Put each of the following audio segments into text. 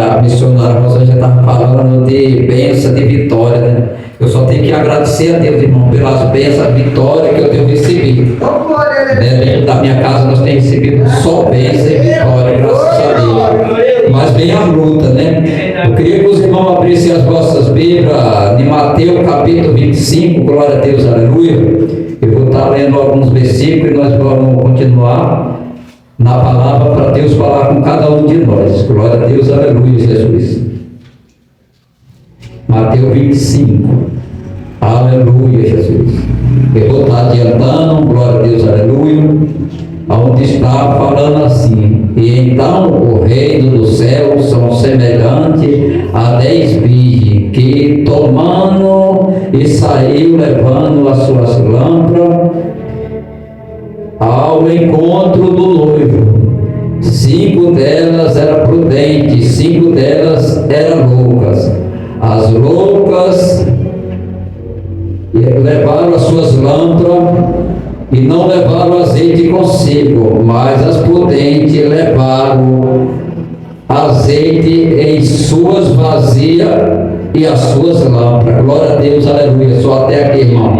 A missionária Rosângela estava falando de bênção, de vitória, né? Eu só tenho que agradecer a Deus, irmão, pelas bênçãos, vitória que eu tenho recebido. Dentro da minha casa nós temos recebido só bênção e vitória, graças a Deus. Mas vem a luta, né? Eu queria que os irmãos abrissem as vossas Bíblias de Mateus capítulo 25, glória a Deus, aleluia. Eu vou estar lendo alguns versículos e nós vamos continuar na palavra para Deus falar com cada um de nós. Glória a Deus, aleluia, Jesus. Mateus 25, aleluia, Jesus. Eu vou estar adiantando, glória a Deus, aleluia, aonde está falando assim: e então o reino dos céus são semelhantes a 10 virgens que, tomando e saiu levando as suas lâmpadas ao encontro do noivo. 5 delas eram prudentes, 5 delas eram loucas. As loucas levaram as suas lâmpadas e não levaram azeite consigo, mas as prudentes levaram azeite em suas vasilhas e as suas lâmpadas. Glória a Deus, aleluia. Só até aqui, irmão.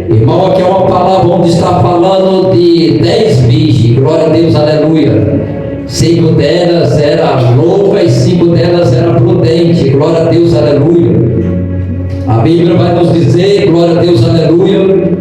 Irmão, aqui é uma palavra onde está falando de 10 virgens. Glória a Deus, aleluia. 5 delas eram loucas e 5 delas eram prudentes. Glória a Deus, aleluia. A Bíblia vai nos dizer, glória a Deus, aleluia,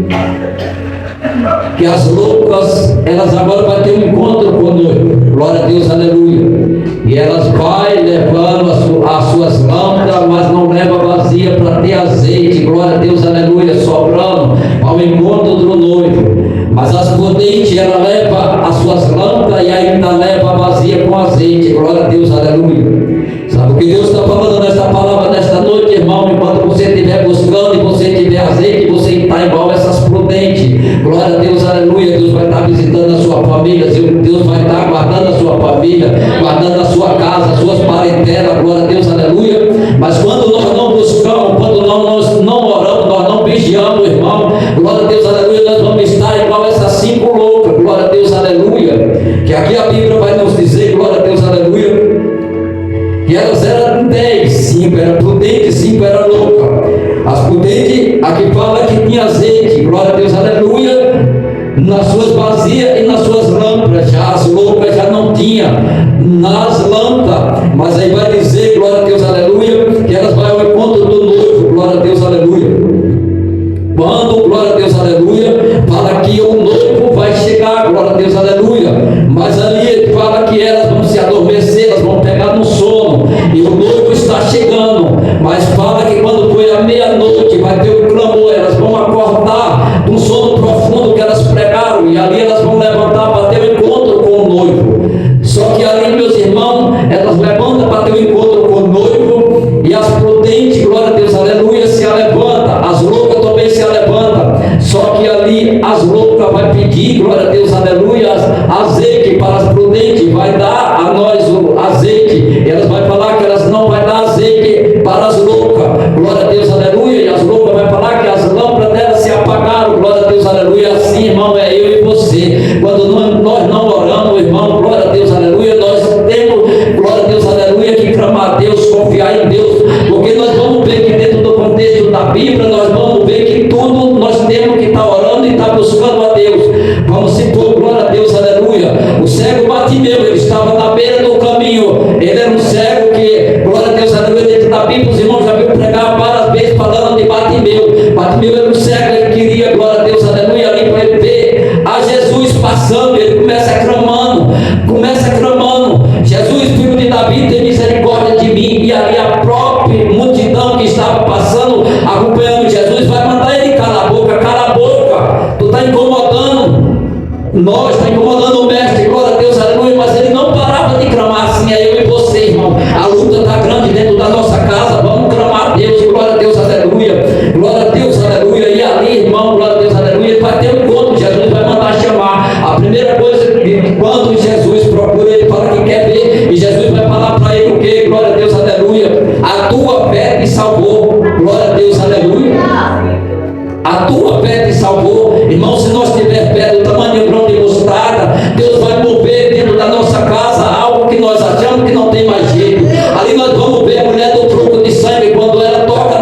que as loucas, elas agora vão ter um encontro com o noivo. Glória a Deus, aleluia. E elas vão levando as suas lâmpadas, mas não levam vazia para ter azeite. Glória a Deus, aleluia, sobrando ao encontro do noivo. Mas as prudentes, ela leva as suas lâmpadas e ainda leva vazia com azeite. Glória a Deus, aleluia. Sabe o que Deus está falando nesta palavra, nesta noite, irmão? Enquanto você estiver buscando e você tiver azeite, você está igual essas prudentes. Glória a Deus, aleluia. Deus vai estar visitando a sua família, Deus vai estar guardando a sua família, guardando a sua casa, as suas parentelas. Glória a Deus, aleluia. Mas quando nós não buscamos, quando nós não oramos, nós não vigiamos, irmão, glória a Deus, aleluia, nós vamos estar igual essas 5 loucas. Glória a Deus, aleluia. Que aqui a Bíblia vai nos dizer, glória a Deus, aleluia, que elas eram 10, 5 eram prudentes, 5 eram loucas. As prudentes, aqui fala que tinha azeite, glória a Deus, aleluia, nas suas vasilhas e nas suas lâmpadas. Já as loucas já não tinha nas lâmpadas, mas aí vai dizer, glória a Deus, aleluia, que elas vão ao encontro do noivo. Glória a Deus, aleluia. Quando, glória a Deus, aleluia, fala que o noivo vai chegar, glória a Deus, aleluia, mas ali ele fala que elas vão se adormecer, elas vão pegar no sono, e o noivo está chegando, mas fala que quando foi a meia-noite, vai ter um clamor, elas vão acordar de um sono profundo que elas pregaram, e ali elas vão levantar para ter um encontro com o noivo. Só que ali, meus irmãos, elas levantam para ter um encontro com o noivo, e as prudentes, glória a Deus, aleluia, se levanta, as loucas também se levantam. Só que ali as loucas vai pedir, glória a Deus, aleluia, azeite para as prudentes, vai dar a nós o azeite. Elas vai falar que elas não vai dar azeite para as loucas, glória a Deus, aleluia, e as loucas vai falar que as lâmpadas delas se apagaram. Glória a Deus, aleluia. Assim, irmão, é eu e você. Quando nós não oramos, irmão, glória a Deus, aleluia, nós temos, glória a Deus, aleluia, que clamar a Deus, confiar em Deus, porque nós vamos ver que dentro do contexto da Bíblia, nós vamos ver que tudo nós temos que estar orando e estar buscando a Deus. Vamos supor, glória a Deus, aleluia, o cego Bartimeu, ele estava na beira do caminho, ele era um cego mais jeito. Ali nós vamos ver a mulher do fluxo de sangue, quando ela toca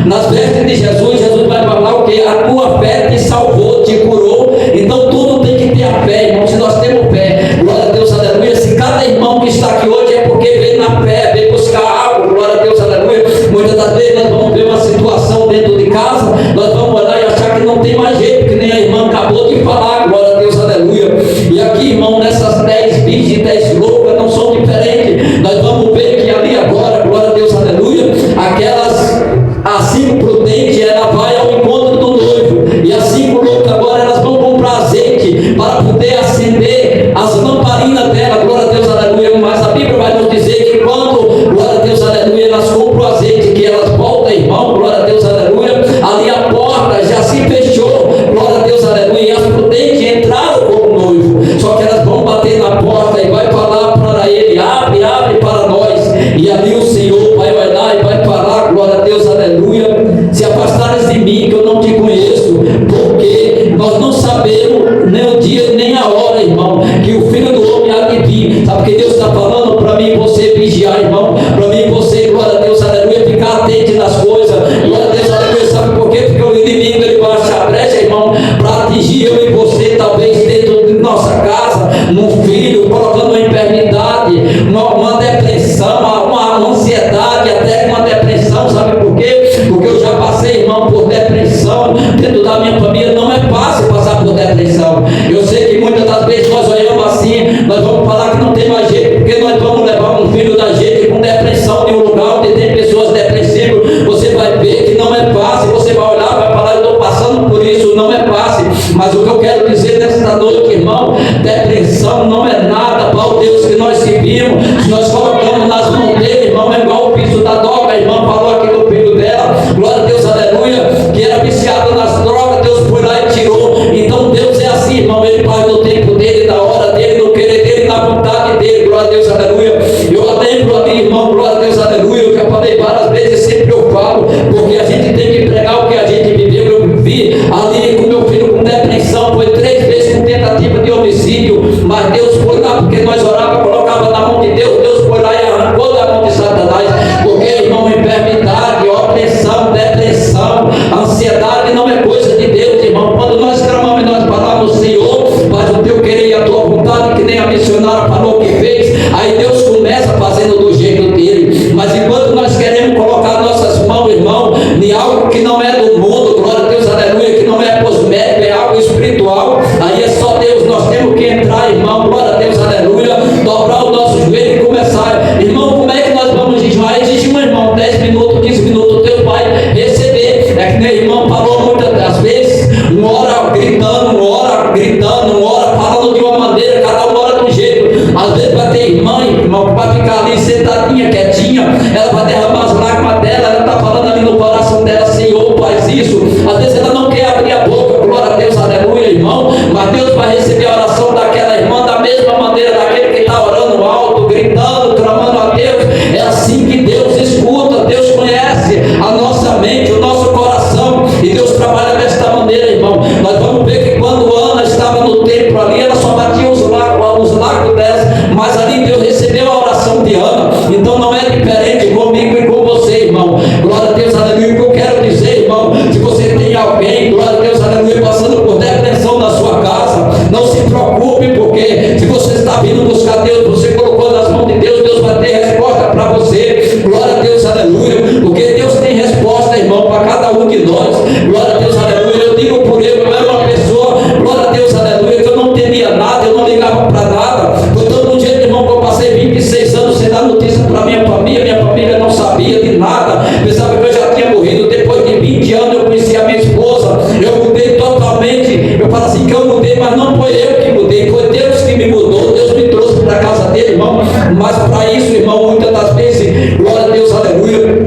nas vestes de Jesus, Jesus vai falar o que? A tua fé te salvou, te curou. Então tudo tem que ter a fé, irmão. Se nós temos fé, glória a Deus, aleluia. Se cada irmão que está aqui hoje é porque veio na fé, veio buscar algo, glória a Deus, aleluia. Muitas das vezes nós vamos ver uma situação dentro de casa, nós vamos olhar e achar que não tem mais jeito, que nem a irmã acabou de falar, glória a Deus, aleluia. E aqui, irmão, nessas 10 virgens e 10 loucas não são diferentes. Nós vamos ver que ali agora, glória a Deus, aleluia, aquelas, a 5 prudentes, ela vai ao encontro do noivo, e as 5 loucas agora elas vão comprar azeite para poder acender as lamparinas dela, glória a Deus, aleluia. Mas a Bíblia vai nos dizer que quando, glória a Deus, aleluia, elas compram o azeite, que elas voltam, irmão, glória a Deus, aleluia, ali a porta já se fechou, glória a Deus, aleluia, e as prudentes entraram como noivo, só que elas vão bater na porta e vai falar para ele, abre, abre para nós, e ali o Senhor vai olhar e vai falar, glória a Deus, aleluia, se afastares de mim que eu não te conheço, porque nós não sabemos nem o dia nem a hora, irmão, que o Filho do Homem há de vir. Sabe o que Deus está falando? Para mim e você vigiar, irmão, para mim e você, glória a Deus, aleluia, ficar atento nas coisas, glória a Deus, aleluia. Sabe por quê? Porque o inimigo ele vai achar brecha, irmão, para atingir eu e você, talvez dentro de nossa casa, num filho, colocando uma enfermidade, uma depressão, uma ansiedade, até uma depressão. Sabe por quê? Porque eu já passei, irmão, por depressão dentro da minha família. Não é fácil passar por depressão. Eu sei que muitas das vezes nós olhamos assim, nós vamos falar que não tem mais jeito, porque nós vamos levar um filho da gente com depressão de um lugar onde tem pessoas depressivas. Você vai ver que não é fácil. Você vai olhar, vai falar, eu estou passando por isso, não é fácil. Mas o que eu quero dizer nesta noite, irmão, depressão não é nada para o Deus que nós servimos. Se nós colocamos nas mãos dele, irmão, é igual o piso da droga. A irmã falou aqui do filho dela, glória a Deus, aleluia, que era viciado nas drogas, Deus foi lá e tirou. Então Deus é assim, irmão, ele faz no tempo dele, na hora dele, no querer dele, na vontade dele, glória a Deus, aleluia. Eu lembro ali, irmão, glória a Deus, aleluia, eu já falei várias vezes, sempre eu falo, porque a gente tem que pregar o que a gente viveu. Eu vivi ali com meu filho com depressão, foi 3 vezes com tentativa de homicídio, mas Deus foi lá, porque nós orávamos, colocava na mão de Deus, Deus foi lá e arrancou da mão de Satanás, porque, irmão, enfermidade, opressão, depressão, ansiedade não é coisa de Deus, irmão. Quando nós clamamos e nós falamos, Senhor, faz o teu querer e a tua vontade, que nem a missionária falou que fez, aí Deus começa fazendo do jeito dele. Mas enquanto nós queremos colocar nossas mãos, irmão, em algo que não é do mundo, glória a Deus, aleluia, que não é cosmético, é algo espiritual, aí é só Deus. Nós temos que entrar, irmão, glória a Deus, aleluia, dobrar o nosso joelho e começar. Irmão, como é que nós vamos jejuar? Existe um irmão, 10 minutos, 15 minutos, Deus vai receber. É que nem o irmão falou muitas das vezes, uma hora gritando, uma hora falando de uma maneira, cada uma hora de um jeito. Às vezes vai ter irmão, que vai ficar ali sentadinha, quietinha, ela vai derramar as lágrimas dela, ela está falando ali no coração dela, Senhor, faz isso. Às vezes ela não quer abrir a boca, glória a Deus, aleluia, irmão, mas Deus vai receber a oração daquela irmã da mesma maneira daquele que está orando alto, gritando, clamando a Deus. É assim que Deus escuta, Deus conhece a nossa mente, o nosso coração, e Deus trabalha desta maneira, irmão. Nós vamos ver que quando Ana estava no templo ali, ela só batia os lacos dela, mas ali Deus recebeu a oração de Ana. Então não é diferente comigo e com você, irmão. Glória a Deus, aleluia. O que eu quero dizer, irmão, se você tem alguém, glória a Deus, aleluia, passando por depressão na sua casa, não se preocupe, porque se você está vindo buscar Deus, você colocou nas mãos de Deus, Deus vai ter resposta para você. Glória a Deus, aleluia, porque Deus tem resposta, irmão, para cada um de nós. Glória a Deus, aleluia. Eu digo por ele, eu era uma pessoa, glória a Deus, aleluia, que eu não temia nada, eu não ligava para nada. Foi todo um jeito, irmão, que eu passei 26 anos sem dar notícia para minha família não sabia de nada, pensava que eu já tinha morrido. Depois de 20 anos eu conheci a minha esposa, eu mudei totalmente. Eu falo assim que eu mudei, mas não foi eu que mudei, foi Deus que me mudou. Deus me trouxe para a casa dele, irmão. Mas para isso, irmão, muitas das vezes, glória a Deus, aleluia,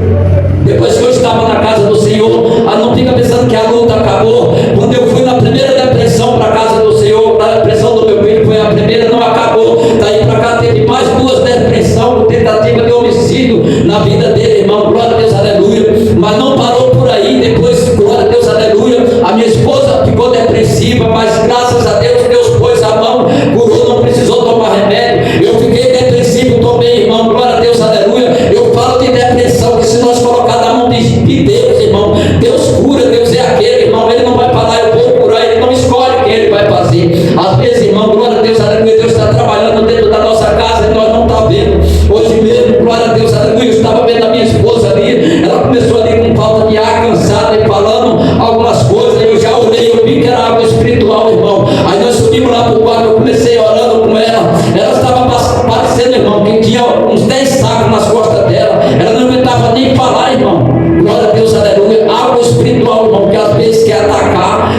depois que eu estava na casa do Senhor, não fica pensando que a luta acabou. Quando eu fui na primeira depressão para a casa do Senhor, a depressão do meu filho foi a primeira, não acabou. Daí para cá teve mais 2 depressões, tentativa de homicídio na vida dele, irmão, glória a Deus, aleluia. Mas não parou por aí. Depois, glória a Deus, aleluia, a minha esposa ficou depressiva, mas graças a Deus, Deus pôs a mão, curou, não precisou tomar remédio. Eu fiquei depressivo também, irmão, glória a Deus. Hoje mesmo, glória a Deus, aleluia, eu estava vendo a minha esposa ali, ela começou ali com falta de ar, cansada e falando algumas coisas. Eu já olhei, eu vi que era água espiritual, irmão. Aí nós subimos lá para o quarto, eu comecei orando com ela. Ela estava parecendo, irmão, que tinha uns 10 sacos nas costas dela. Ela não aguentava nem falar, irmão. Glória a Deus, aleluia. Água espiritual, irmão, que às vezes quer atacar.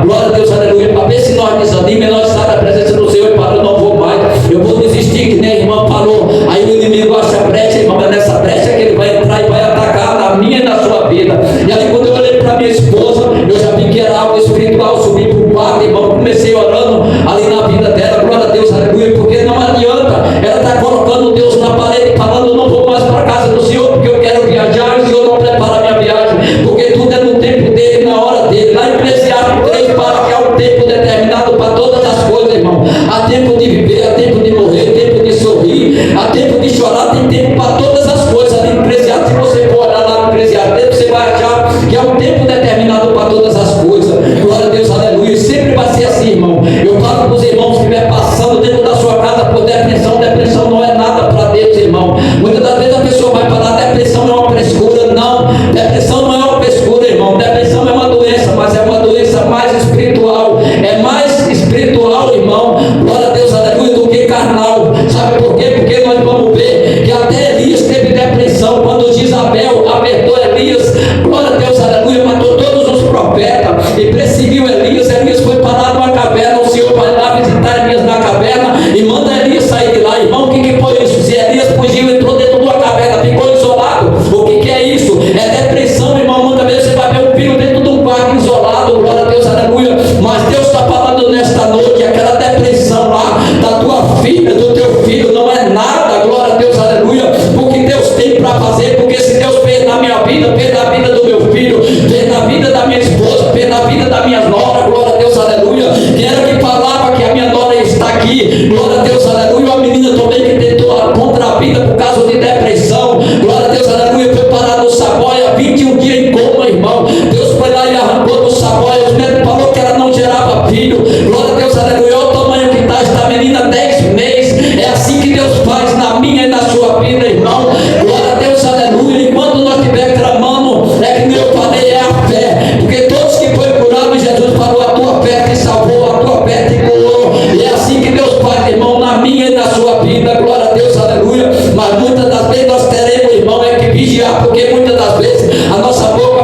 Glória a Deus, aleluia. Para ver se nós desanimamos, nós saímos da presença do Senhor e para, eu não vou mais. Eu vou desistir, que nem a irmã falou. Aí o inimigo acha brecha, irmão, é nessa brecha que ele vai entrar e vai atacar na minha e na sua vida. E aí quando eu olhei para minha esposa, eu já vi que era água espiritual. Subi para o quarto, irmão, comecei orando ali na vida dela. Glória a Deus, aleluia. Porque não adianta ela estar colocando Deus na parede, falando, eu não vou mais para a casa do Senhor, porque eu quero viajar, o Senhor não prepara a minha viagem, porque tudo é no tempo dele, na hora dele. Lá em Eclesiastes 3 fala que há um tempo determinado para todas as coisas, irmão. Há tempo de viver, há tempo de morrer, tempo de sorrir, há tempo de chorar, tem tempo para todas as coisas. Ali em Eclesiastes, se você for olhar lá no Eclesiastes, você vai achar que há um tempo determinado para todas as coisas. Glória a Deus, aleluia. E sempre vai ser assim, irmão. Eu falo para os irmãos que estiver passando dentro da sua casa por depressão. Depressão não é nada para Deus, irmão. Muitas das vezes a pessoa vai falar, depressão é uma frescura. Não, depressão não é uma frescura, irmão. Depressão é uma doença, mas é uma doença mais espiritual. É mais espiritual, irmão. Glória a Deus, aleluia, do que carnal. Sabe por quê? Porque nós vamos ver que até Elias teve depressão. Quando Jezabel apertou Elias, glória a Deus, aleluia, matou todos os profetas e perseguiu Elias. Elias foi parar numa caverna. O Senhor vai lá visitar Elias na caverna e manda Elias sair de lá. Irmão, o que foi isso? Se Elias fugiu, entrou dentro de uma caverna, ficou isolado. O que é isso? É depressão, irmão. Muitas vezes você vai ver um filho dentro de um quarto isolado. Glória a Deus, aleluia. Mas Deus está falando nesta noite, aquela depressão lá da tua filha, do teu filho, não é nada. Glória a Deus, aleluia. O que Deus tem para fazer, porque se Deus fez na minha vida, fez na vida do meu filho, fez na vida da minha esposa, fez na vida da minha nora, glória a Deus, aleluia. Que era que falava que a minha nora está aqui, glória a Deus, aleluia. Uma menina também que tentou contra a vida por causa de depressão, glória a Deus, aleluia. Foi parar no Saboia, 21 dias em coma, irmão. Deus foi lá e arrancou do Saboia. Os médicos falaram que ela não gerava filho, glória a Deus, aleluia. Olha o tamanho que está esta menina, 10 meses. É assim que Deus faz na minha e na sua vida, irmão. Glória a Deus, aleluia. Enquanto nós estiver clamando, é que eu falei, é a fé. Porque todos que foi curado, Jesus falou, a tua fé te salvou, a tua fé te curou. E é assim que Deus faz, irmão, na minha e na sua vida. Glória a Deus, aleluia. Mas muitas das vezes nós teremos, irmão, é que vigiar, porque muitas das vezes a nossa boca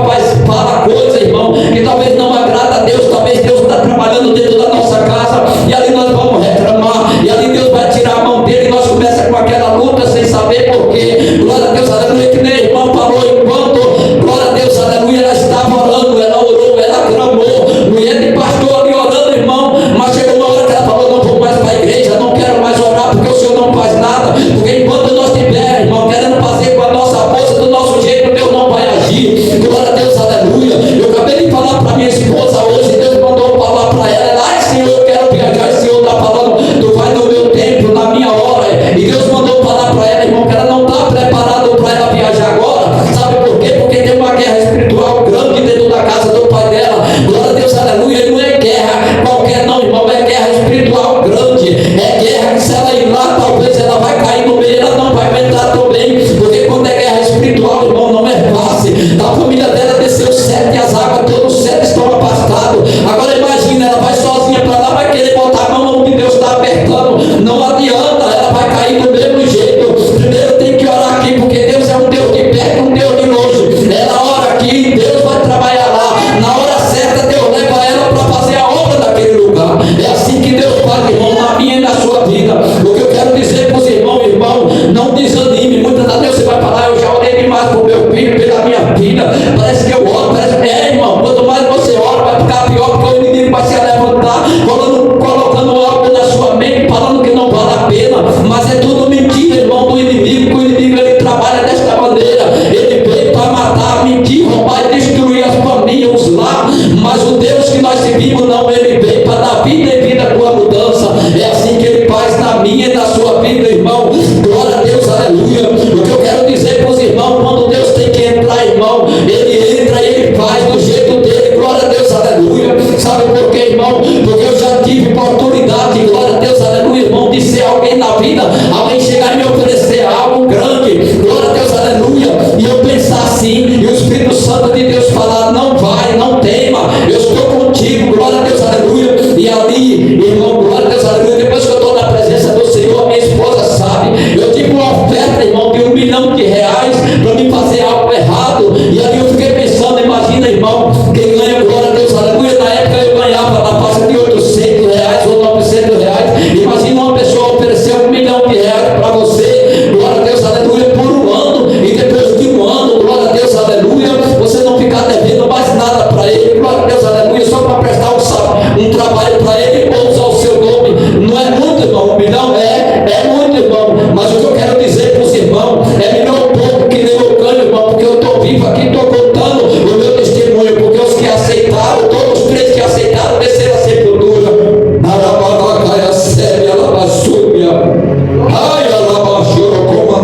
fala coisa, irmão, que talvez não agrada a Deus. Talvez Deus está trabalhando dentro da nossa casa e ali nós vamos reclamar, e ali Deus vai tirar a mão dele e nós começamos com aquela luta sem saber porquê. Glória a Deus, aleluia, que nem a irmã falou, enquanto, glória a Deus, aleluia, ela estava orando, ela orou, ela clamou, mulher de pastor ali orando, irmão, mas chegou uma hora que ela falou, não vou mais para a igreja, não quero mais orar, porque o Senhor não faz nada, porque enquanto nós estivermos, irmão, querendo fazer com a nossa força, do nosso jeito, Deus não vai agir. Glória a Deus, aleluia. Eu acabei de falar para minha esposa hoje, Deus mandou falar para ela, ai Senhor, eu quero viajar, o Senhor está falando, tu vai no meu tempo, na minha hora, e Deus mandou falar para ela, irmão, que ela não está preparada para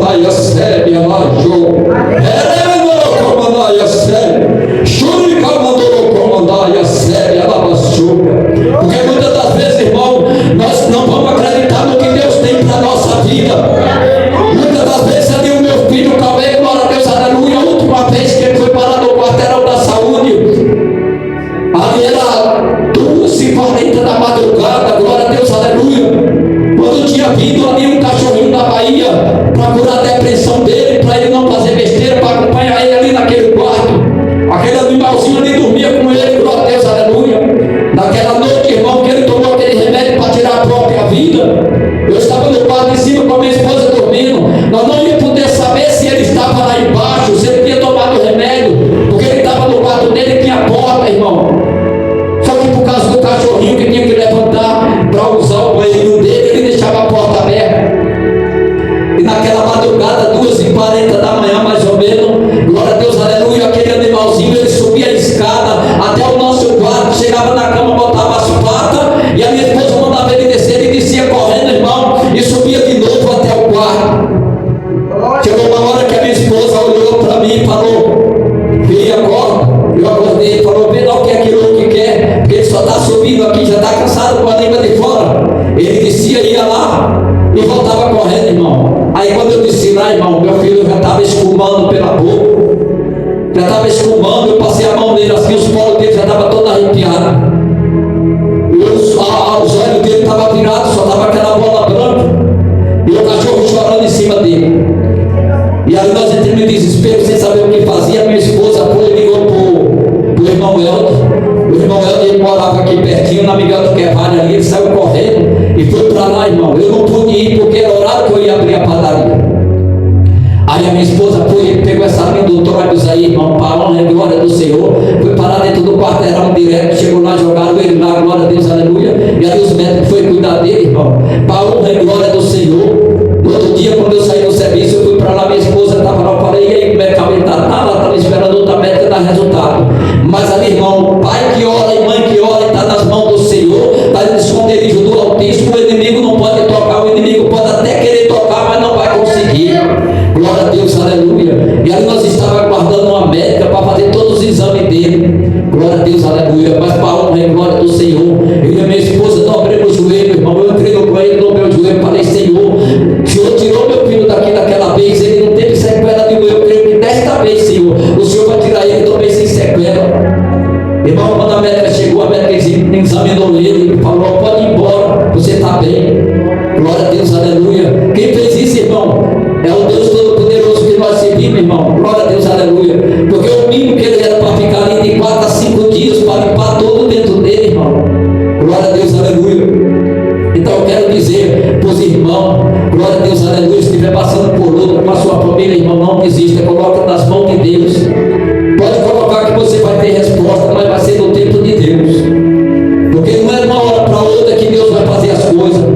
Mandaia Sebe, Alajo, Eremoro Mandaia Sebe, Shurica Mandoro Mandaia Sebe, Alabachuca. Porque muitas das vezes, irmão, nós não vamos acreditar no que Deus tem para a nossa vida. Muitas das vezes ali o meu filho também, glória a Deus, aleluia, a última vez que ele foi parar no quarteirão da saúde, ali era 2h40 da madrugada, glória a Deus, aleluia. Quando tinha vindo ali um cachorrinho da Bahia para curar a depressão dele, para ele não fazer besteira, para acompanhar ele ali naquele quarto. Aquele animalzinho ali dormia com ele, glória a Deus, aleluia. Naquela noite, irmão, que ele tomou aquele remédio para tirar a própria vida, eu estava no quarto em cima com a minha esposa dormindo. Nós não íamos poder saber se ele estava lá embaixo, se ele tinha tomado o remédio, porque ele estava no quarto dele e tinha porta, irmão. Só que por causa do cachorrinho que tinha que levantar para usar o banheiro dele, ele deixava a porta aberta. E naquela madrugada, 2h40 da manhã mais ou menos, glória a Deus, aleluia, aquele animalzinho, ele subia a escada até o nosso quarto, chegava na cama, botava as patas, e a minha esposa mandava ele descer, ele descia correndo, irmão, e subia de novo até o quarto. Chegou uma hora que a minha esposa olhou para mim e falou: filha, acorda. Eu acordei e falou: vê lá o que é aquilo que quer, porque ele só está subindo aqui, já está cansado com a língua de fora. Ele descia, ia lá e voltava correndo, irmão. Aí quando eu desci lá, irmão, meu filho já estava escumando pela boca, já estava escumando. Eu passei a mão nele assim, os poros dele já estavam todos arrepiados, os olhos dele estavam virados, só estava aquela bola branca, e o cachorro chorando em cima dele. E aí nós entramos em desespero, sem saber o que fazia. Minha esposa foi e ligou pro irmão Helder. O irmão Helder, ele morava aqui pertinho, na Miguel do Quevalho ali. Ele saiu correndo e foi para lá, irmão. Eu não pude ir porque era horário que eu ia abrir a padaria. Aí a minha esposa foi, pegou essa linha do ônibus aí, irmão, parou na glória do Senhor, foi parar dentro do quarteirão direto, chegou lá, jogaram ele lá, glória a Deus, aleluia. E aí os médicos foram cuidar dele, irmão, parou na glória do Senhor. No outro dia, quando eu saí do serviço, eu fui para lá, minha esposa estava lá, eu falei: e aí, como é que ela está? Ela estava esperando outra médica dar resultado. Mas ali, irmão, pai que ora e mãe que ora, está nas mãos do Senhor, está no esconderijo do Altíssimo. O inimigo não pode tocar, o inimigo pode até querer tocar, mas não vai conseguir. Glória a Deus, aleluia. E aí nós estávamos aguardando uma médica para fazer todos os exames dele. Glória a Deus, aleluia. Mas para a honra e glória do Senhor, eu e a minha esposa dobramos o joelho, irmão. Eu entrei no banheiro, no meu joelho, falei: Senhor, o Senhor tirou meu filho daqui daquela vez, ele não teve sequela nenhuma. Eu creio que desta vez, Senhor, o Senhor vai tirar ele também sem sequela. Irmão, quando a médica chegou, a médica examinou ele e falou: pode ir embora, você está bem. Glória a Deus, aleluia. Quem fez isso, irmão, é o Deus Todo-Poderoso que nós servimos, irmão. Glória a Deus, aleluia. Porque o mínimo que ele era para ficar ali de 4 a 5 dias, para limpar todo dentro dele, irmão. Glória a Deus, aleluia. Então eu quero dizer para os irmãos, glória a Deus, aleluia, se estiver passando por luta com a sua família, irmão, não desista, coloca nas mãos de Deus. Pode colocar que você vai ter resposta, mas vai ser no tempo de Deus. Porque não é de uma hora para outra que Deus vai fazer as coisas.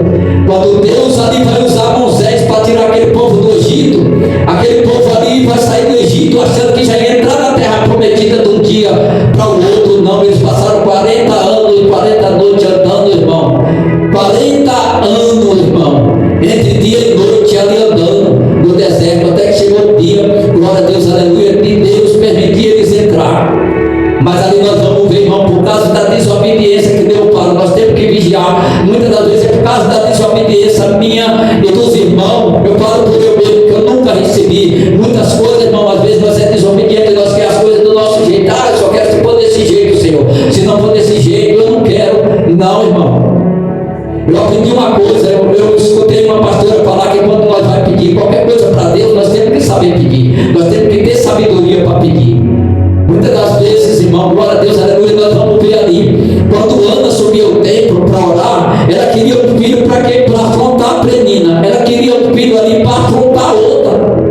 Quando Deus ali vai usar Moisés para tirar aquele povo do Egito, aquele povo ali vai sair do Egito achando que já ia entrar na terra prometida de um dia para o outro. Não, eles passaram 40 anos e 40 noites andando, irmão. 40 anos, irmão, entre dia e noite ali andando no deserto, até que chegou o dia, glória a Deus, aleluia, de Deus permitir eles entrar. Mas ali nós vamos ver, irmão, por causa da desobediência que Deus fala, nós temos que vigiar. Muitas das vezes é por causa da desobediência minha e dos irmãos. Eu falo por eu mesmo, que eu nunca recebi muitas coisas, irmão. Às vezes nós é desobediente, nós queremos as coisas do nosso jeito. Eu só quero se for desse jeito, Senhor. Se não for desse jeito, eu não quero. Não, irmão. Eu aprendi uma coisa, eu escutei uma pastora falar que quando nós vamos pedir qualquer coisa para Deus, nós temos que saber pedir, nós temos que ter sabedoria para pedir. Muitas das vezes, irmão, glória a Deus, aleluia, nós vamos ver ali, quando Ana subiu ao templo para orar, ela queria um filho para quê? Para afrontar a Penina, ela queria um filho ali para afrontar a outra.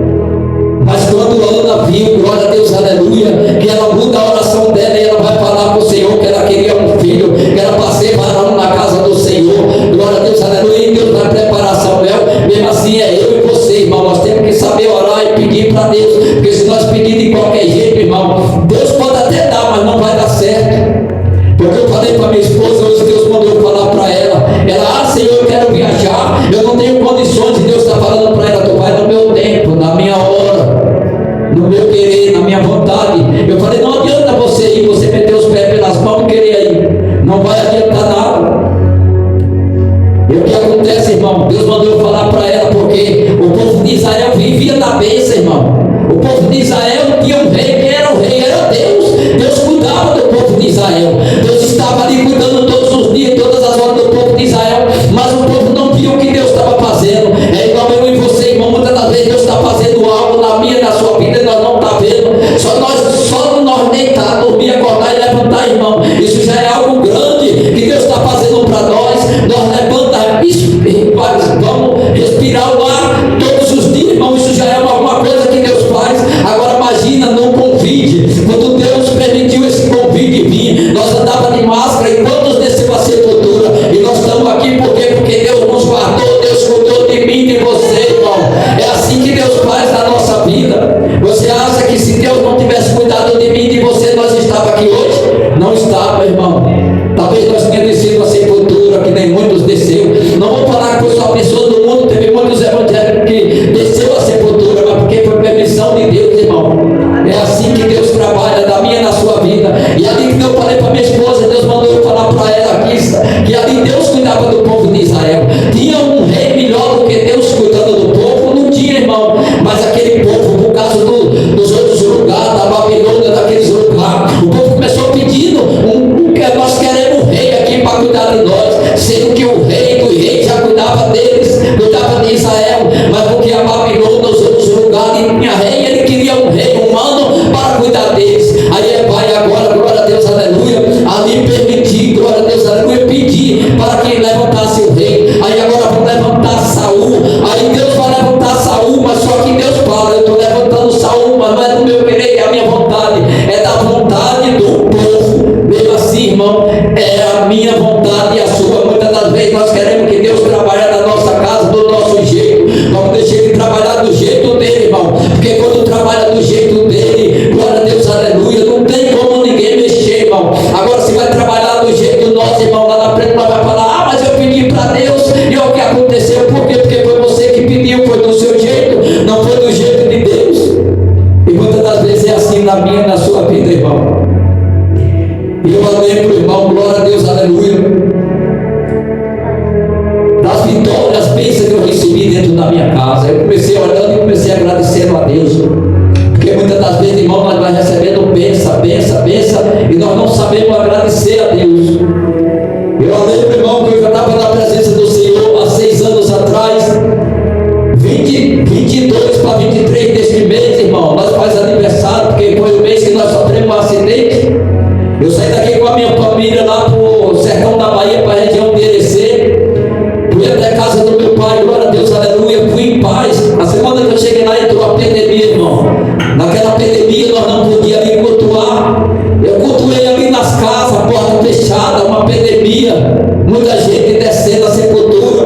Mas quando Ana viu, glória a Deus, aleluia, que ela muda a oração dela e ela vai falar para o Senhor que ela queria um filho, que era para ser varão na casa do Senhor, glória a Deus, aleluia, e Deus vai preparar Samuel. Mesmo assim é eu e você, irmão, nós temos que saber orar e pedir para Deus, porque se nós pedirmos de qualquer jeito, irmão, Deus pode até dar, mas não vai dar certo. Porque eu falei para minha esposa, hoje Deus mandou eu falar para ela, Senhor, eu quero viajar, eu não tenho condições, e Deus está falando para ela: tu vai no meu tempo, bênção, irmão. O povo de Israel tinha um rei. Quem era o rei? Era Deus. Deus cuidava do povo de Israel. Deus estava ali cuidando todos os dias, todas as horas do povo de Israel, mas o povo não via o que Deus estava fazendo. É igual eu e você, irmão. Muitas das vezes Deus está fazendo algo na minha, na sua vida, e nós não estamos vendo. Só nós deitar, dormir, acordar e levantar, irmão. Isso já é algo grande que Deus está fazendo para nós. Nós levantamos, isso, vamos respirar o ar todos os dias, irmão. Isso já é alguma coisa que Deus faz. Agora imagina no convite, quando Deus permitiu esse convite vir, nós andávamos de máscara e quantos desceu a sepultura, e nós estamos aqui porque Deus nos guardou, Deus cuidou de mim e de você, irmão. É assim que Deus faz na nossa vida. Você acha que se Deus não tivesse cuidado de mim e de você, nós estávamos aqui hoje? Não estava, irmão. Talvez nós tenhamos descido a sepultura, que nem muitos desceu. Não vou falar que foi só pessoas do mundo, teve muitos evangélicos que desceu a sepultura, mas porque foi permissão de Deus, irmão. É assim que Deus trabalha na minha e na sua vida. E ali que eu falei para minha esposa, Deus mandou eu falar para ela aqui, que ali Deus cuidava do povo de Israel. Tinha um rei melhor do que Deus cuidando do povo? Não tinha, irmão. Mas aquele povo, por causa dos outros lugares, da Babilônia, daqueles lugares, o povo começou pedindo, nós queremos um rei aqui para cuidar de nós, sendo que o rei do rei já cuidava deles, cuidava de Israel, mas porque a Babilônia, os outros lugares, tinha rei, ele queria um rei humano para cuidar deles. Aí vai agora, glória a Deus, aleluia, ali permitir, glória a Deus, aleluia, pedir para que levantasse o rei. Aí agora vão levantar Saul, aí Deus vai levantar Saul, mas só que Deus fala, eu estou levantando Saul, mas não é do meu querer, é a minha vontade, é da vontade do povo. Mesmo assim, irmão, é a minha vontade e a sua. Muitas das vezes nós queremos que Deus trabalhe na nossa casa do nosso jeito. Vamos deixar Ele trabalhar do jeito dele, irmão, porque quando trabalha do jeito dele, glória a Deus, aleluia, não tem como ninguém mexer, irmão. Agora se vai trabalhar do jeito nosso, irmão, lá na frente nós vai falar, mas eu pedi para Deus e o que aconteceu? Por quê? Porque foi você que pediu, foi do seu jeito, não foi do jeito de Deus. E muitas das vezes é assim na minha e na sua vida, irmão. E eu lembro, irmão, glória a Deus, aleluia, das vitórias, as bênçãos que eu recebi dentro da minha casa. Eu comecei orando e comecei agradecendo a Deus, porque muitas das vezes, irmão, nós vamos recebendo bênção, e nós não sabemos agradecer a Deus. Eu lembro, irmão, que eu já estava na presença do Senhor há 6 anos atrás, 22 para 23 deste mês, irmão, nós faz aniversário, porque foi o mês que nós sofremos um acidente. Eu saí daqui com a minha família lá para o sertão da Bahia, para a região de Irecê. Fui até a casa do meu pai, glória a Deus, aleluia. Fui em paz. A semana que eu cheguei lá entrou a pandemia, irmão. Naquela pandemia nós não podíamos ali cultuar. Eu cultuei ali nas casas, a porta fechada, uma pandemia. Muita gente descendo a sepultura.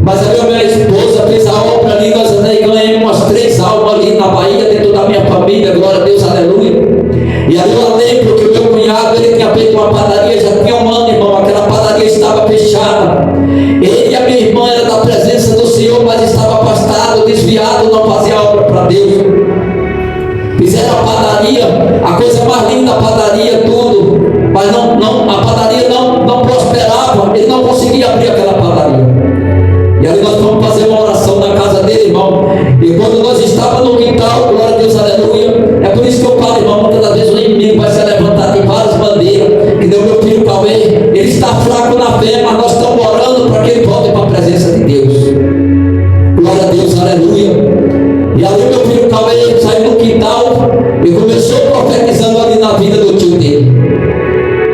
Mas a minha esposa fez a obra ali, nós ganhamos umas 3 almas ali na Bahia, dentro da minha família, glória a Deus, aleluia. E aí eu lembro que o meu cunhado, ele tinha feito uma padaria, já tinha um ano, irmão, aquela padaria estava fechada. Ele e a minha irmã eram da presença do Senhor, mas estava afastado, desviado, não fazia obra para Deus. Fizeram a padaria, a coisa mais linda, a padaria, tudo, mas a padaria não prosperava, ele não conseguia abrir aquela padaria. E aí nós vamos fazer uma oração na casa dele, irmão. E quando nós estávamos no quintal, glória a Deus, aleluia. É por isso que eu falo, irmão, muitas das vezes o inimigo vai se levantar de várias maneiras. Que nem o meu filho Cauê, ele está fraco na fé, mas nós estamos orando para que ele volte para a presença de Deus. Glória a Deus, aleluia. E ali meu filho Cauê saiu no quintal e começou profetizando ali na vida do tio dele.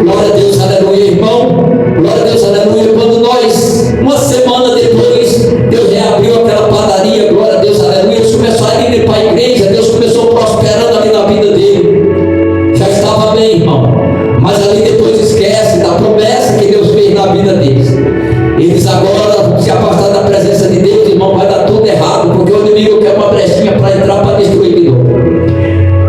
Glória a Deus, aleluia, irmão. Glória a Deus, aleluia. Quando nós, uma semana depois, Deus reabriu aquela padaria, glória a Deus, aleluia. Deus começou a ir para a igreja, Deus começou prosperando ali na vida dele. Já estava bem, irmão. Mas ali depois esquece da promessa que Deus fez na vida deles. Eles agora se afastaram da presença de Deus, irmão, vai dar tudo errado, porque o inimigo quer uma brechinha para entrar, para destruir de novo.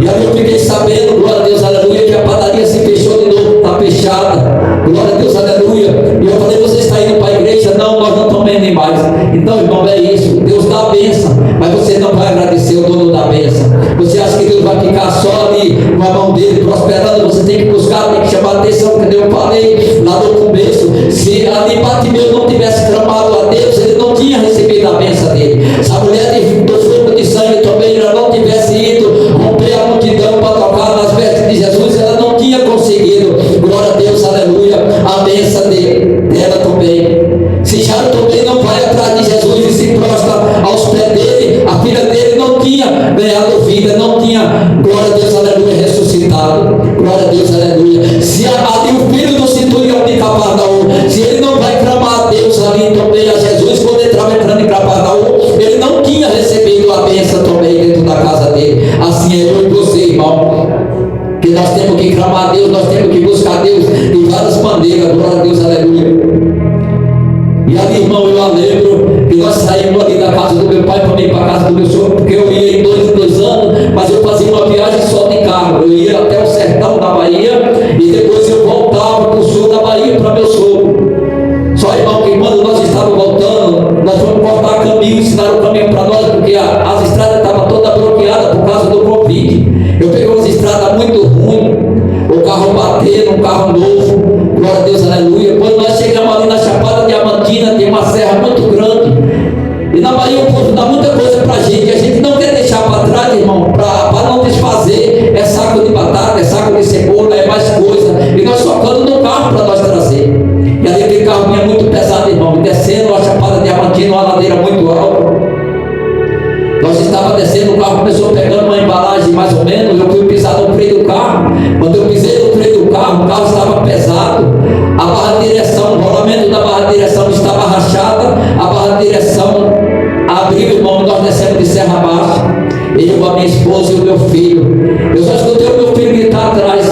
E aí eu fiquei sabendo, glória a Deus, aleluia, que a padaria se fechou de novo, está fechada. Glória a Deus, aleluia. E eu falei, você está indo para a igreja? Não, nós não estamos indo mais. Então, irmão, é isso. Deus dá a bênção, mas você não vai agradecer o dono da bênção. Você acha que Deus vai ficar só ali com a mão dele prosperando? Você tem que buscar, tem que chamar a atenção, que eu falei lá no começo. Se ali Bartimeu não tivesse clamado a Deus, ele não tinha recebido a bênção dele. Se a mulher do fluxo de sangue ganhado vida, não tinha, glória a Deus, aleluia, ressuscitado, glória a Deus, aleluia. Se ali o filho do centurião de Cafarnaum, se ele não vai clamar a Deus ali também, a Jesus, quando entrava entrando em Cafarnaum, ele não tinha recebido a bênção também dentro da casa dele. Assim é eu e você, irmão, que nós temos que clamar a Deus, nós temos que buscar a Deus de várias maneiras, glória a Deus, aleluia. E ali, irmão, eu lembro que nós saímos ali da casa do meu pai para ir para a casa do meu sogro, porque eu ia em 2 em 2 anos, mas eu fazia uma viagem só de carro. Eu ia até o sertão da Bahia e depois eu voltava para o sul da Bahia para meu sogro. Só, irmão, que quando nós estávamos voltando, nós fomos cortar caminho, ensinaram o caminho para nós, porque as estradas estavam todas bloqueadas por causa do Covid. Eu peguei umas estradas muito ruins, o carro batendo, um carro novo, glória a Deus, aleluia. Quando nós chegamos ali na Chapada Diamantina, tem uma serra muito grande, e na Bahia o povo dá muita coisa para a gente não quer deixar para trás, irmão, para não desfazer. É saco de batata, é saco de cebola, é mais coisa, e nós socando no carro para nós trazer. E ali aquele carro vinha muito pesado, irmão, descendo a Chapada Diamantina, uma ladeira muito alta. Nós estávamos descendo, o carro começou pegando uma embalagem mais ou menos. Eu fui pisar no freio do carro. Quando eu pisei no freio do carro, o carro estava pesado. A barra de direção, o rolamento da barra de direção estava rachada. A barra de direção abriu, irmão, nós descemos de serra abaixo. Eu, a minha esposa e o meu filho. Eu só escutei o meu filho gritar atrás: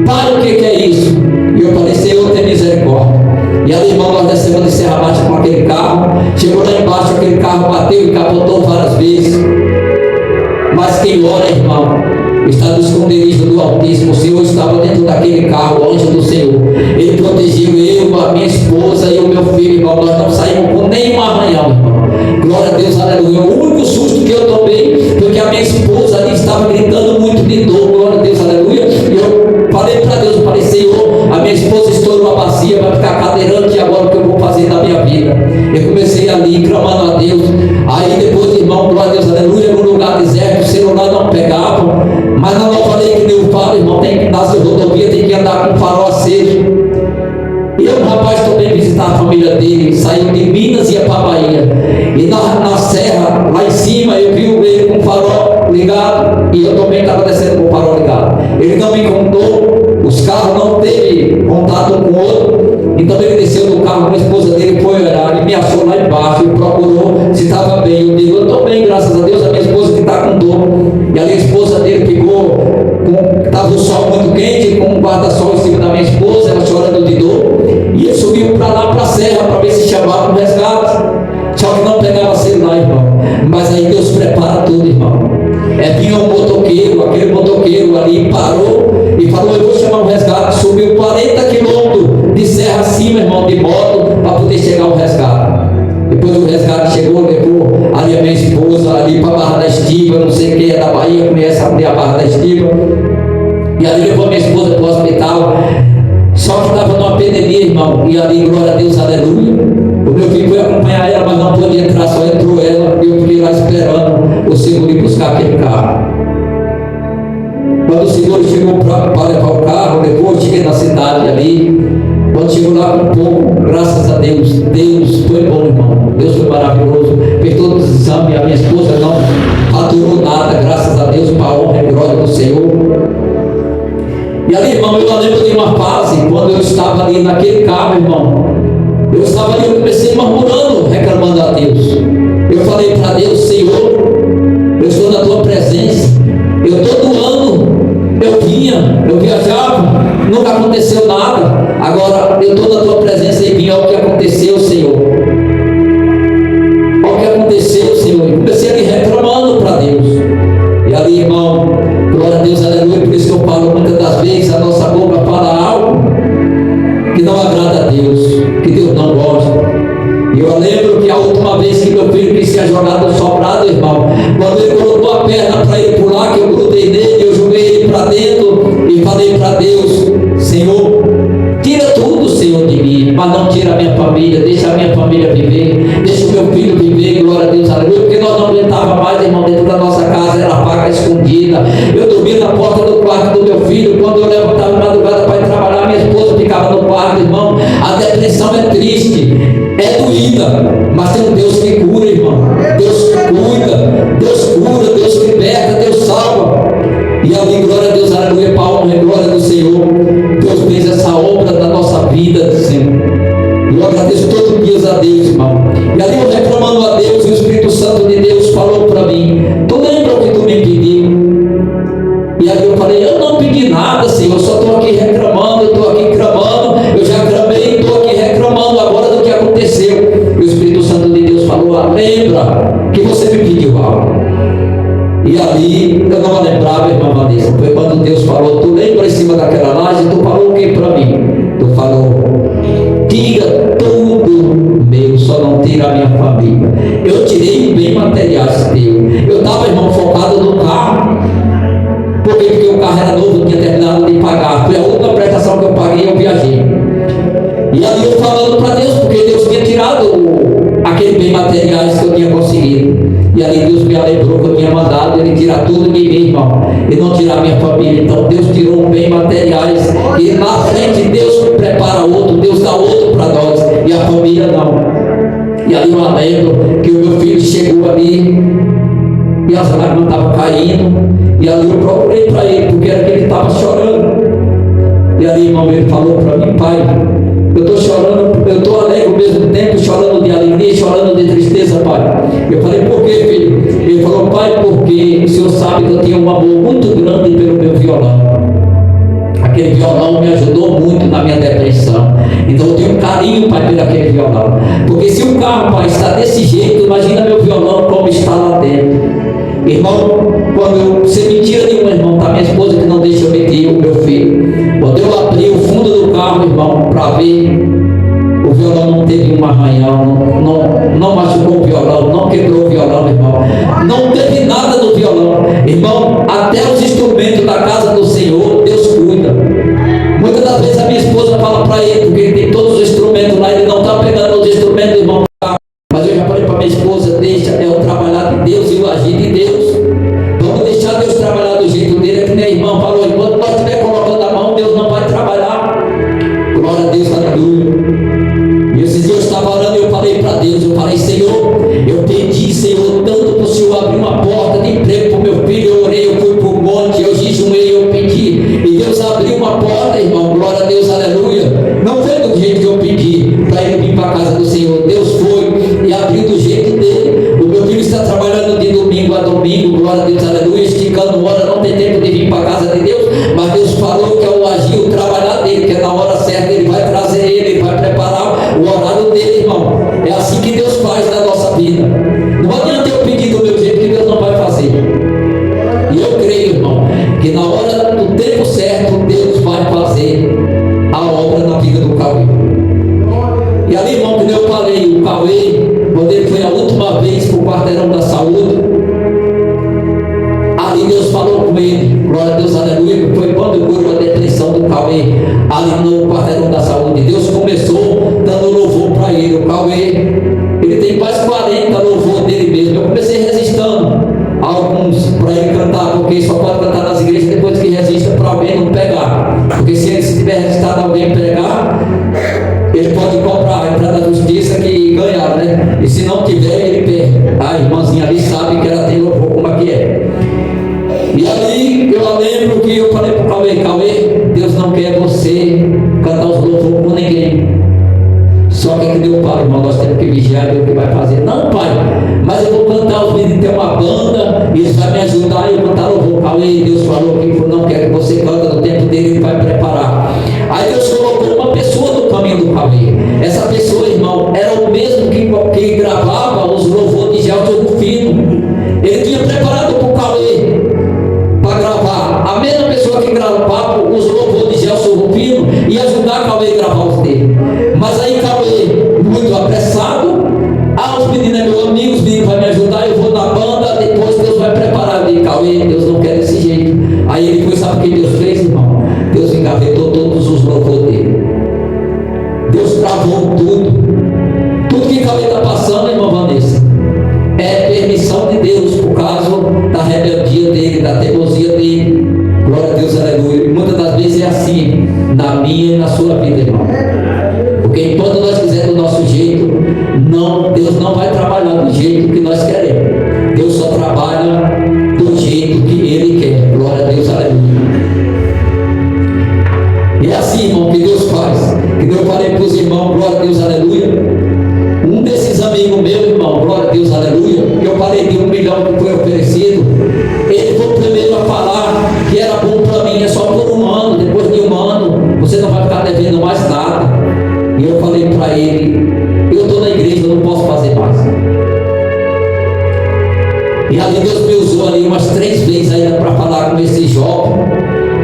pai, o que é isso? E eu falei: Senhor, tem misericórdia. E ali, irmão, nós descemos de serra abaixo com aquele carro. Chegou lá embaixo, aquele carro bateu e capotou várias vezes. Mas quem ora, irmão, está no esconderijo do Altíssimo. O Senhor estava dentro daquele carro, o anjo do Senhor. Ele protegiu eu, a minha esposa e o meu filho, irmão. Nós não saímos com nenhum arranhão, irmão. Glória a Deus, aleluia. O único susto que eu tomei foi que a minha esposa ali estava gritando muito de dor, glória a Deus, aleluia. E eu falei para Deus, eu falei: Senhor, a minha esposa estourou a bacia, vai ficar cadeirante, e agora o que eu vou fazer da minha vida? Eu comecei ali clamando a Deus. Aí depois, irmão, glória a Deus, aleluia, no lugar deserto, o celular não pegava, mas eu não falei que nem eu falo, irmão, tem que dar sua rodovia, tem que andar com o farol aceso. E eu, rapaz, também visitar a família dele, saiu de Minas e ia para a Bahia. E na serra, lá em cima, eu vi ele com o farol ligado, e eu também estava descendo com o farol ligado. Ele não me contou, os carros não teve contato um com o outro. Então ele desceu do carro com a esposa dele, foi orar, e me achou lá embaixo e procurou se estava bem. Eu digo: eu estou bem, graças a Deus. A minha esposa que está com dor. E ali a esposa dele pegou, estava o sol muito quente, com um guarda-sol em cima da minha esposa, ela chorando de dor. E ele subiu para lá, para a serra, para ver se chamava um resgate. Só que não pegava celular, irmão. Mas aí Deus prepara tudo, irmão. Vinha um motoqueiro, aquele motoqueiro ali parou e falou: eu vou chamar um resgate. Subiu 40 quilômetros de serra acima, irmão, de moto, para poder chegar ao resgate. Depois o resgate chegou, levou ali a minha esposa ali para a Barra da Estiva, não sei quem é da Bahia, conhece a Barra da Estiva. E ali levou a minha esposa para o hospital. Só que estava numa pandemia, irmão, e ali, glória a Deus, aleluia. O meu filho foi acompanhar ela, mas não podia entrar, só entrou ela, e eu fiquei lá esperando o Senhor ir buscar aquele carro. Quando o Senhor chegou para levar o carro, depois cheguei na cidade ali. Quando chegou lá com um pouco, graças a Deus, Deus foi bom, irmão. Deus foi maravilhoso, fez todos os exames, a minha esposa não faturou nada, graças a Deus, para a honra e glória do Senhor. E ali, irmão, eu lembro de uma fase, quando eu estava ali naquele carro, irmão, eu estava ali, eu comecei murmurando, reclamando a Deus. Eu falei para Deus: Senhor, eu estou na tua presença, eu todo ano eu vinha, eu viajava, nunca aconteceu nada. Agora eu estou na tua presença e vim, olha o que aconteceu, Senhor. Olha o que aconteceu, Senhor. E comecei ali reclamando para Deus. E ali, irmão, glória a Deus, aleluia. Por isso que eu falo muitas das vezes, a nossa boca fala algo que não agrada a Deus, que Deus não gosta. E eu lembro que a última vez que meu filho quis ser jogado no sobrado, irmão, quando ele colocou a perna para ele pular, que eu grudei nele, eu joguei ele para dentro e falei para Deus: Senhor, tira tudo, Senhor, de mim, mas não tira a minha família, deixa a minha família viver, deixa o meu filho viver, glória a Deus, aleluia. Porque nós não aguentávamos mais, irmão, dentro da nossa casa, era a faca escondida. Eu dormia na porta do quarto do meu filho. Quando eu levantava de madrugada para ir trabalhar, minha esposa ficava no quarto, irmão. A depressão é triste, é doída, mas tem um Deus que cura, irmão. Deus cuida, Deus cura, Deus liberta, E ali, eu não me lembrava, irmã Vanessa, foi quando Deus falou, tu lembra em cima daquela laje, tu falou o que para mim? Tu falou, tira tudo meu, só não tira a minha família. Eu tirei bem materiais teu. Eu estava, irmão, focado no carro. Por quê? Porque o carro era novo, eu tinha terminado de pagar. Foi a última prestação que eu paguei, eu viajei. E ali eu falando para Deus, porque Deus tinha tirado aquele bem materiais que eu tinha conseguido. E ali Deus me lembrou que eu tinha mandado Ele tirar tudo de mim, irmão, e não tirar minha família. Então Deus tirou bem materiais, e na frente Deus prepara outro, Deus dá outro para nós, e a família não. E ali eu lembro que o meu filho chegou ali, e as lágrimas estavam caindo, e ali eu procurei para ele, porque era que ele estava chorando. E ali, irmão, ele falou para mim, pai, eu estou chorando, eu estou alegre ao mesmo tempo, chorando de alegria, chorando de tristeza, pai. Eu falei, por quê, filho? Ele falou, pai, porque o senhor sabe que eu tinha um amor muito grande pelo meu violão. Aquele violão me ajudou muito na minha depressão. Então eu tenho um carinho, pai, por aquele violão. Porque se o carro, pai, está desse jeito, imagina meu violão como está lá dentro. Irmão, quando você me tira de um irmão, tá minha esposa que não deixa eu meter o meu filho. Quando eu abri o fundo do carro, irmão, para ver, o violão não teve um arranhão, não machucou o violão, não quebrou o violão, irmão. Não teve nada no violão. Irmão, até os instrumentos da casa do Senhor, Deus cuida. Muitas das vezes a minha esposa fala para ele, porque ele tem todos os instrumentos lá, ele não está pegando os instrumentos, irmão. Mas eu já falei para minha esposa, deixa, é o trabalhar de Deus e o agir de Deus. Vamos deixar Deus trabalhar do jeito dele, é que nem irmão falou, enquanto nós estiver colocando a mão, Deus não vai trabalhar. Glória a Deus, aleluia. E esses dias eu estava orando e eu falei para Deus, eu falei, Senhor, eu pedi, Senhor, tanto para o Senhor abrir uma porta de emprego para o meu filho, eu orei, eu fui para o monte, eu jejuei, eu pedi, e Deus abriu uma porta, irmão, glória a Deus, aleluia. Não foi do jeito que eu pedi, para ele vir para a casa do Senhor, Deus foi e abriu do jeito dele. O meu filho está trabalhando de domingo a domingo, glória a Deus, aleluia, esticando hora, não tem tempo de vir para a casa de Deus, mas Deus falou que é o agir, o trabalhar dele, que é na hora certa, ele vai trazer ele vai preparar o horário dele, irmão. É assim que Deus faz na nossa vida. Não adianta eu pedir do meu jeito que Deus não vai fazer. E eu creio, irmão, que na hora do tempo certo, Deus vai fazer a obra na vida do Cauê. E ali, irmão, que eu falei, o Cauê, quando ele foi a última vez para o quarteirão da saúde, ali Deus falou com ele, glória a Deus, aleluia, foi quando curou a depressão do Cauê, ali no quarteirão da saúde. Deus começou dando louvor para ele. O Cauê, ele tem quase 40 louvor dele mesmo. Eu comecei resistindo alguns para ele cantar, porque só pode cantar nas igrejas depois que resista para alguém não pegar. Porque se ele tiver resistido alguém pegar, ele pode comprar a entrada da justiça que ganhar, né? E se não tiver, ele perde. A irmãzinha ali sabe que ela tem louvor, como é que é. E ali eu lembro que eu falei para o Cauê, Cauê, Deus não quer você cantar os louvores com ninguém. Só que aqui deu pai, irmão, nós temos que vigiar e ver o que vai fazer. Não, pai, mas eu vou cantar os meninos, tem uma banda, e isso vai me ajudar a eu cantar louvor. Cauê, Deus falou que não quer que você canta no tempo dele, ele vai preparar. Aí Deus colocou uma pessoa no caminho do Cauê. Essa pessoa, irmão, era o mesmo que gravava os louvores de Gelson Rufino. Ele tinha preparado para o Cauê para gravar. A mesma pessoa que gravava os louvores de Gelson Rufino ia ajudar Cauê a gravar os dele. Mas aí Cauê, muito apressado, os meninos é meu amigo, os meninos vão me ajudar, eu vou na banda, depois Deus vai preparar. Eu disse, Cauê, Deus não quer desse jeito. Aí ele foi, sabe o que Deus fez, irmão? Deus engavetou todos os louvores dele. Deus travou tudo. Tudo que Cauê está passando, irmã Vanessa, é permissão de Deus por causa da rebeldia dele, da teimosia dele. Glória a Deus, aleluia. E muitas das vezes é assim, na minha e na sua vida, irmão. Porque enquanto nós fizermos do nosso jeito, Deus não vai trabalhar do jeito que nós queremos. Deus só trabalha do jeito que Ele quer. Glória a Deus, aleluia. E é assim, irmão, que Deus faz. Que eu falei para os irmãos, glória a Deus, aleluia. Um desses amigos meus, irmão, glória a Deus, aleluia, que eu falei de 1 milhão que foi oferecido, ele foi o primeiro a falar que era bom para mim, é só por um ano, depois de um ano, você não vai ficar devendo mais nada. E eu falei para ele, eu estou na igreja, eu não posso fazer mais. umas 3 vezes ainda para falar com esse jovem,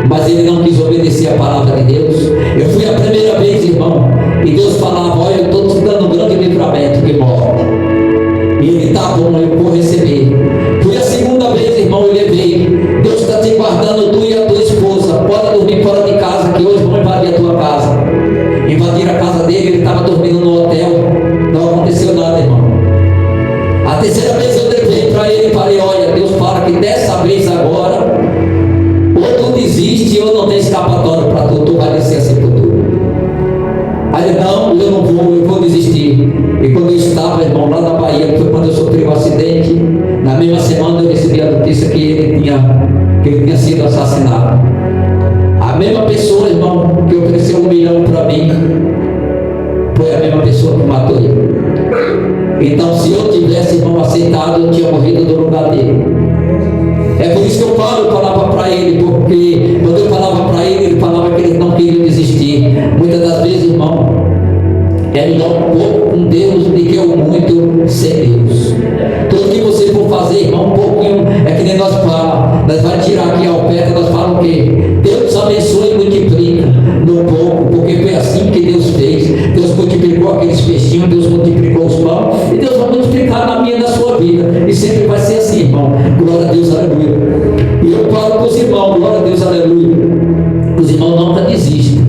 mas ele não quis obedecer a palavra de Deus. Eu fui a primeira vez, irmão, e Deus falava: olha, eu estou te dando um grande livramento que morre. E ele: tá bom, eu vou receber. Fui a segunda vez, irmão, eu levei: Deus está te guardando, tu e a tua esposa, pode dormir fora de casa, que hoje vão invadir a tua casa. Invadiram a casa dele, ele estava dormindo no hotel, não aconteceu nada, irmão. A terceira vez eu levei para ele e falei: olha, Deus fala que dessa vez agora, ou tu desiste ou não tem escapatório para tu, tu vai descer a sepultura. Aí ele: não, eu não vou, eu vou desistir. E quando eu estava, irmão, lá na Bahia, foi quando eu sofri um acidente, na mesma semana eu recebi a notícia que ele tinha sido assassinado. A mesma pessoa, irmão, que ofereceu 1 milhão para mim, foi a mesma pessoa que matou ele. Então, se eu tivesse, irmão, aceitado, eu tinha morrido no lugar dele. É por isso que eu falava para ele, porque quando eu falava para ele, ele falava que ele não queria desistir. Muitas das vezes, irmão, é melhor um pouco com Deus do que o muito sem Deus. Tudo que você for fazer, irmão, um pouquinho, é que nem nós falamos, nós vamos tirar aqui a oferta, nós falamos o quê? Deus abençoe e multiplica no pouco, porque foi assim que Deus fez. Deus multiplicou aqueles peixinhos, Deus multiplicou os pães, e Deus vai multiplicar na minha e na sua vida, e sempre vai ser assim, irmão. Glória a Deus, aleluia. E eu falo para os irmãos: glória a Deus, aleluia. Os irmãos nunca desistem,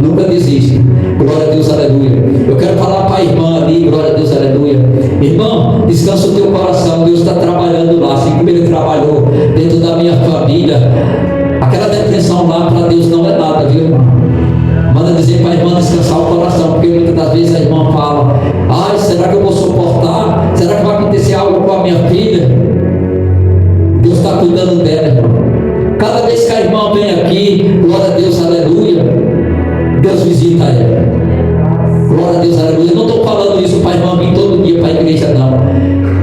nunca desistem. Glória a Deus, aleluia. Eu quero falar para a irmã ali: glória a Deus, aleluia. Irmão, descansa o teu coração, Deus está trabalhando lá, assim como Ele trabalhou dentro da minha família. Aquela depressão lá para Deus não é nada, viu, irmão? Manda dizer para a irmã descansar o coração, porque muitas das vezes a irmã fala: ai, será que eu vou suportar? Será que vai acontecer algo com a minha filha? Deus está cuidando dela, irmão. Cada vez que a irmã vem aqui, glória a Deus, aleluia, Deus visita ela. Glória a Deus, aleluia. Eu não estou falando isso para a irmã vir todo dia para a igreja, não.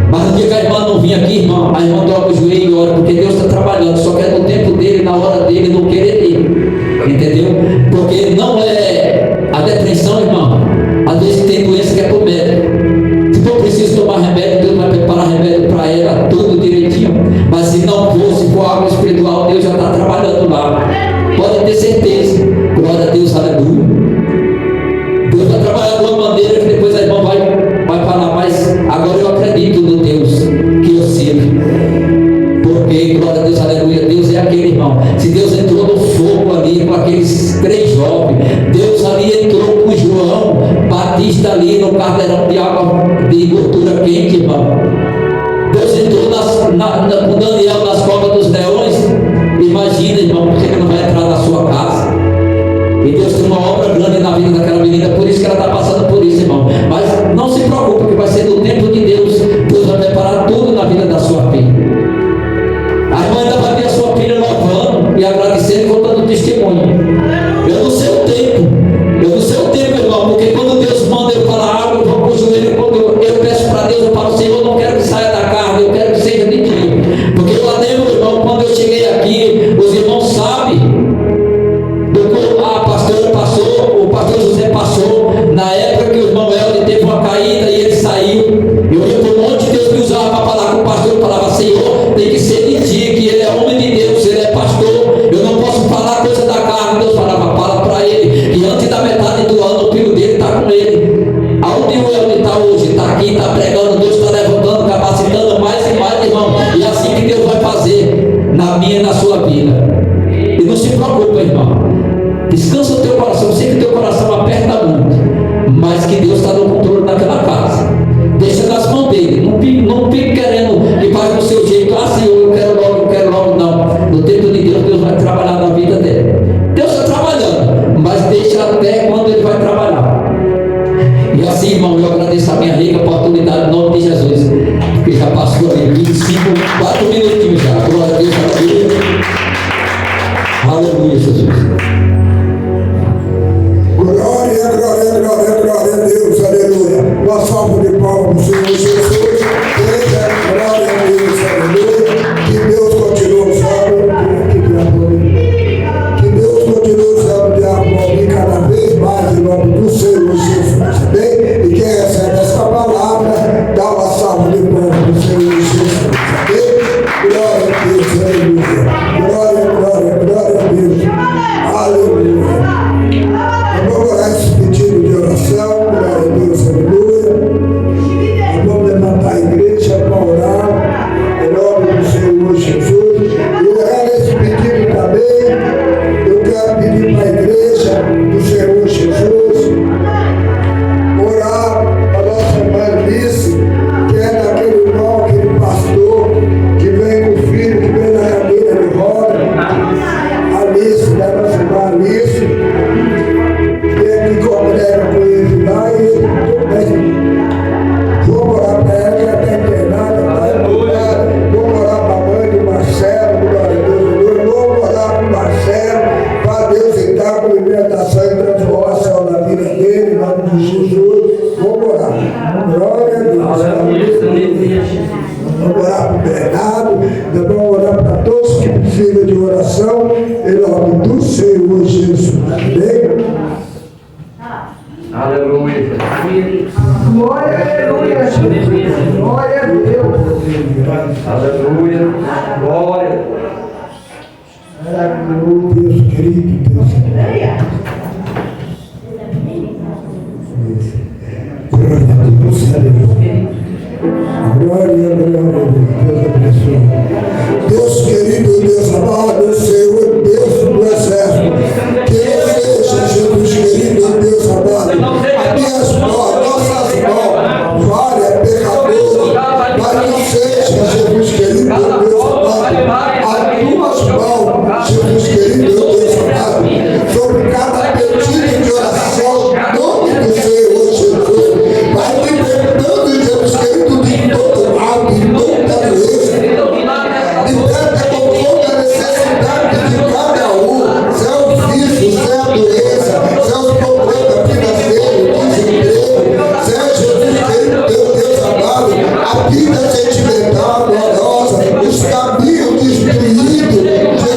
Mas no dia que a irmã não vir aqui, irmão, a irmã dobra o joelho e ora, porque Deus está trabalhando. Só que é no tempo dele, na hora dele, não querer dele. Entendeu? Porque não é a depressão, irmão. Às vezes tem doença que é por médico. Se for preciso tomar remédio, Deus vai preparar remédio para ela, tudo direitinho. Mas se não for, se for algo espiritual, Deus já está trabalhando lá. Pode ter certeza. Glória a Deus, aleluia. Deus vai trabalhar de uma maneira que depois a irmã vai falar: mas agora eu acredito no Deus que eu sirvo. Porque, glória a Deus, aleluia, Deus é aquele, irmão. Se Deus entrou no fogo ali com aqueles 3 jovens, Deus ali entrou com João Batista ali no caldeirão de água de gordura quente, irmão. Deus entrou com Daniel nas covas dos leões. Imagina, irmão, por que não vai entrar na sua casa? E Deus tem uma obra grande na vida daquela menina, por isso que ela está passando por isso, irmão. Mas não se preocupe, que vai ser no tempo de Deus. Deus vai preparar tudo na vida da sua filha. A irmã ainda vai ver a sua filha louvando e agradecendo e contando testemunho. Eu não sei o tempo, irmão, porque quando Deus manda eu falar algo, eu vou para o joelho. Quando eu peço para Deus, eu falo: Senhor, eu não quero que saia da carne, eu quero que seja de ti. Porque eu lembro, irmão, quando eu cheguei aqui, os irmãos sabem. O pastor José passou na época que o irmão Helder teve uma caída e ele saiu. Eu ia para o monte, Deus me usava para falar com o pastor. Eu falava: Senhor, tem que ser de ti, que ele é homem de Deus, ele é pastor. Eu não posso falar coisa da carne. Deus falava: fala para ele que antes da metade do ano o filho dele está com ele. Aonde o Helder está hoje? Está aqui, está pregando. Deus está levantando, capacitando mais e mais, irmão. E é assim que Deus vai fazer na minha e na sua vida. E não se preocupe, irmão. Descansa o teu coração. Eu sei que o teu coração aperta muito, mas que Deus está no controle daquela casa. Deixa nas mãos dele. Não fique querendo que faz do seu jeito: ah, Senhor, eu quero logo. Não. No tempo de Deus, Deus vai trabalhar na vida dele. Deus está trabalhando, mas deixa até quando ele vai trabalhar. E assim, irmão, eu agradeço a minha rica oportunidade em nome de Jesus, porque já passou aí 25, 4 minutinhos já. Glória a Deus, aleluia. Aleluia, Jesus. Glória a aleluia. Glória, glória, glória a Deus. Aleluia. Vamos orar esse pedido de oração. Glória a Deus, aleluia. Vamos levantar a igreja para orar. Em nome do Senhor Jesus. E orar esse pedido também. Eu quero pedir para a igreja do Senhor Jesus orar para a nossa irmã Alice, que é daquele irmão, aquele pastor que vem com o filho, que vem na cadeira de roda. Alice, da nossa irmã Alice, que congrega com ele lá e vamos orar para ela, que ela está internada, está internada. Vamos orar para a mãe do Marcelo, glória a Deus. Vamos orar para o Marcelo, para Deus entrar com libertação e transformação na vida dele, em nome de Jesus. Vamos orar. Glória a Deus. Vamos orar para o Bernardo, vamos orar para todos que precisam de oração, em nome do Senhor Jesus. Amém? Aleluia. Glória, aleluia, Jesus. Glória a Deus. Aleluia. Glória. Deus querido, Deus. Glória a Deus, aleluia. Glória, glória a Deus. Deus abençoe. Deus querido, Deus amado, Senhor, Deus do exército. Que seja, Jesus querido, Deus amado. As minhas mãos, nossas mãos, glória, pecador. Mas não seja, Jesus querido, Deus amado. As tuas mãos, Jesus querido, Deus amado. Sobre cada pedido de oração, em nome do Senhor Jesus. Vai libertando, Jesus querido, de todo mal, de toda doença. Liberta com toda a necessidade de cada um. Seu vício, seu doença, seus problemas financeiros, desemprego. Seu Jesus querido, Deus amado. A vida sentimental, amorosa, os caminhos destruídos.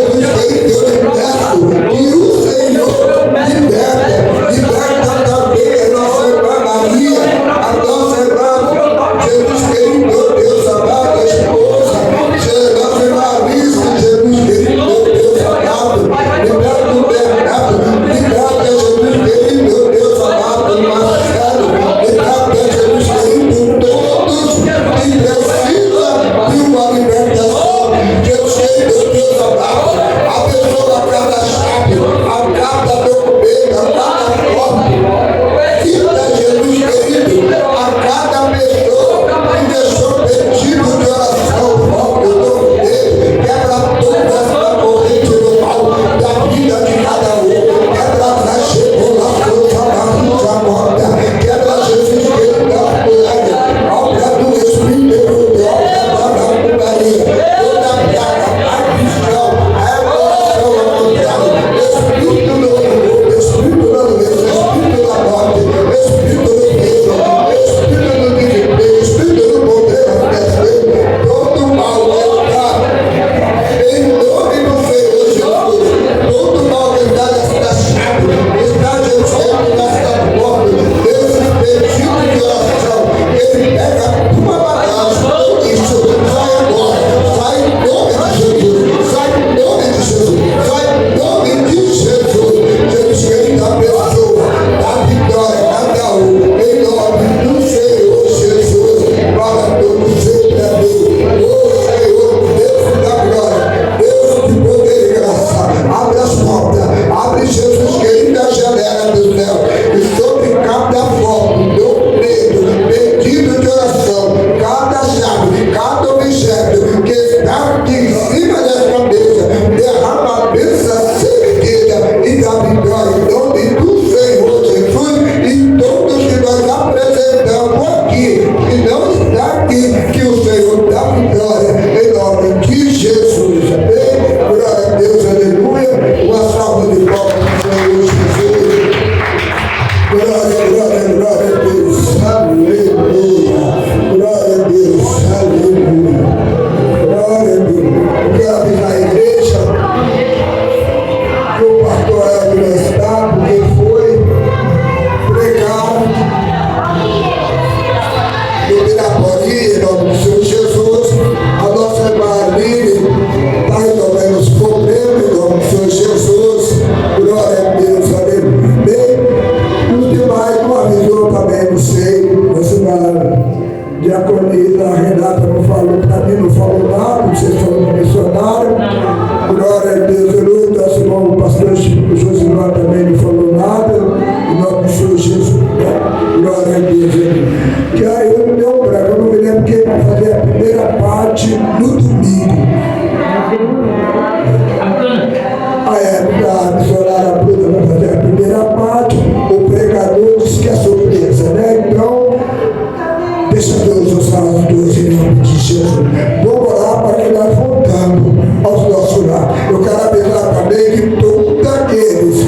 Eu quero avisar também que todos aqueles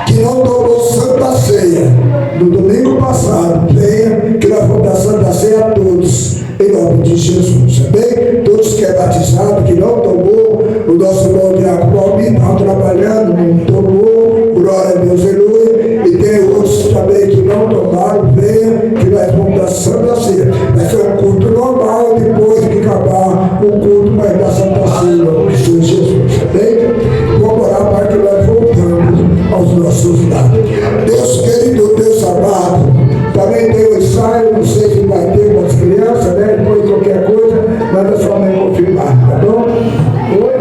que não tomou Santa Ceia no domingo passado, venha que nós vamos dar Santa Ceia a todos, em nome de Jesus, amém? Todos que é batizado, que não tomou, o nosso irmão Diácono Palmito está trabalhando, não tomou, glória a Deus, aleluia, e tem outros também que não tomaram, venha que nós vamos dar Santa Ceia. Vai ser um culto normal, depois que acabar o culto, vai dar Santa Ceia, em nome de Jesus, amém? Vamos orar para que nós voltamos aos nossos lados. Deus querido, Deus amado, também tem o ensaio, não sei se vai ter com as crianças, né? Depois de qualquer coisa, manda sua mãe confirmar, tá bom? Oi?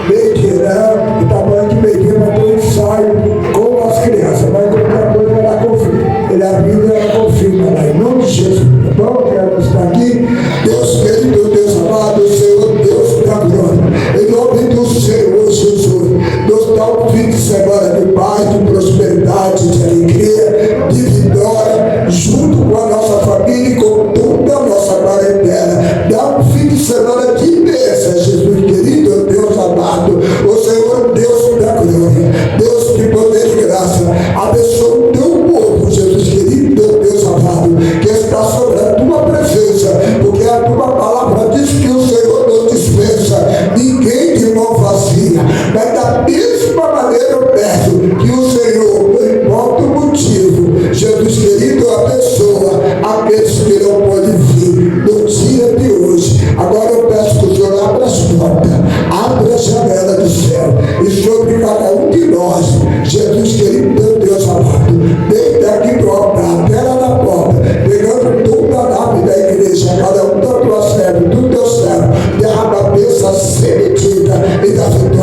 Meio-dia, né? E tá bom que meio-dia vai ter um ensaio com as crianças, mas qualquer coisa ela confirma. Ele avisa, ela confirma lá, em nome de Jesus, tá bom? Quero estar aqui. Deus querido, Deus amado, Senhor, Deus da glória, em nome do Senhor Jesus, nos dá um fim de semana de paz, de prosperidade, de alegria, de vitória, junto com a nossa família e com toda a nossa parentela. Dá um fim de semana de bênção, Jesus querido, Deus amado, o Senhor Deus da glória, Deus de poder e graça, abençoa o teu povo, Jesus querido, Deus amado, que está sobre a tua presença, porque a tua palavra diz que o Senhor não dispensa ninguém de mão vazia, mas da mesma maneira eu peço que o Senhor, não importa o motivo, Jesus querido, abençoa aqueles que não podem vir no dia de hoje. Agora eu peço que o Senhor abra as portas, abra a janela do céu e sobre cada um de nós, Jesus querido, meu Deus amado, desde aqui do altar, até lá na porta, pegando toda a nave da igreja, cada um da tua serva, do teu servo, derrama a bênção sem medida e da vitória.